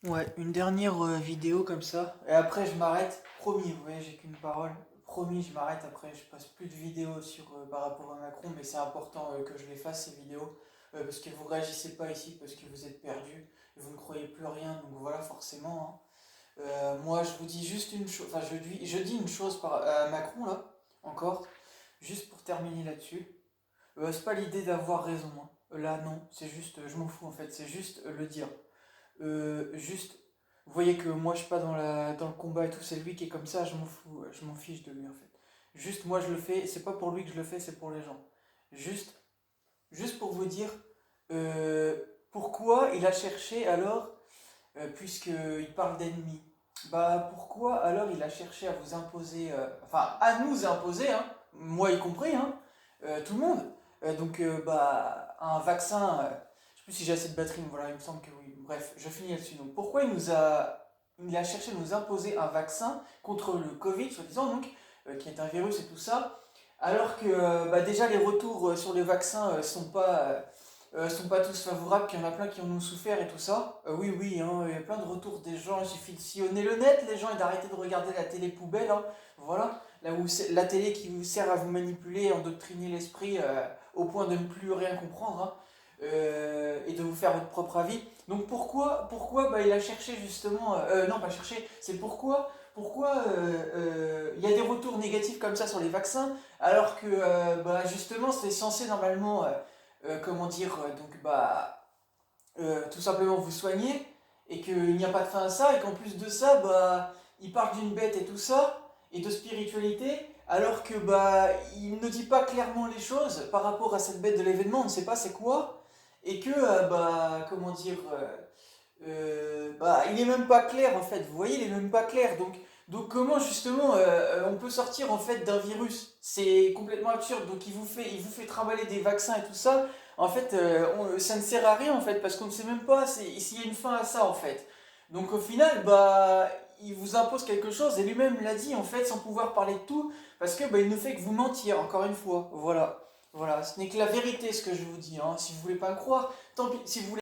Ouais, une dernière vidéo comme ça. Et après, je m'arrête. Promis, vous voyez, j'ai qu'une parole. Promis, je m'arrête. Après, je passe plus de vidéos par rapport à Macron. Mais c'est important que je les fasse, ces vidéos. Parce que vous réagissez pas ici, parce que vous êtes perdus. Et vous ne croyez plus rien. Donc voilà, forcément, hein. Moi, je vous dis juste une chose. Enfin, je dis une chose à Macron, là. Encore. Juste pour terminer là-dessus. C'est pas l'idée d'avoir raison, hein. Là, non. C'est juste, je m'en fous en fait. C'est juste le dire. Juste, vous voyez que moi je suis pas dans le combat et tout, c'est lui qui est comme ça, je m'en fous, je m'en fiche de lui en fait. Juste, moi je le fais, c'est pas pour lui que je le fais, c'est pour les gens. Juste, juste pour vous dire euh, pourquoi il a cherché alors, puisqu'il parle d'ennemis, bah pourquoi alors il a cherché à vous imposer, enfin à nous imposer, hein, moi y compris, hein, tout le monde. Bah un vaccin, je sais plus si j'ai assez de batterie, mais voilà, il me semble que oui. Bref, je finis là-dessus. Donc pourquoi il a cherché à nous imposer un vaccin contre le Covid, soi-disant donc, qui est un virus et tout ça, alors que bah, déjà les retours sur les vaccins sont pas tous favorables, qu'il y en a plein qui en ont souffert et tout ça. Oui, oui, hein, il y a plein de retours des gens, il suffit de sillonner le net, les gens, et d'arrêter de regarder la télé poubelle, hein. Voilà, là où la télé qui vous sert à vous manipuler, endoctriner l'esprit au point de ne plus rien comprendre, hein, et de vous faire votre propre avis. Donc pourquoi bah, il a cherché justement, non pas cherché, c'est pourquoi il y a des retours négatifs comme ça sur les vaccins, alors que bah, justement c'est censé normalement, comment dire, tout simplement vous soigner, et qu'il n'y a pas de fin à ça, et qu'en plus de ça, bah, il parle d'une bête et tout ça, et de spiritualité, alors que bah, il ne dit pas clairement les choses par rapport à cette bête de l'événement, on ne sait pas c'est quoi, et que, bah, comment dire, bah, il est même pas clair en fait, vous voyez, il est même pas clair. Donc comment justement on peut sortir en fait d'un virus? C'est complètement absurde. Donc il vous fait trimballer des vaccins et tout ça. En fait, ça ne sert à rien en fait parce qu'on ne sait même pas s'il y a une fin à ça en fait. Donc au final, bah, il vous impose quelque chose et lui-même l'a dit en fait sans pouvoir parler de tout parce que bah, il ne fait que vous mentir encore une fois. Voilà, voilà. Ce n'est que la vérité ce que je vous dis, hein. Si vous voulez pas me croire, tant pis. Si vous voulez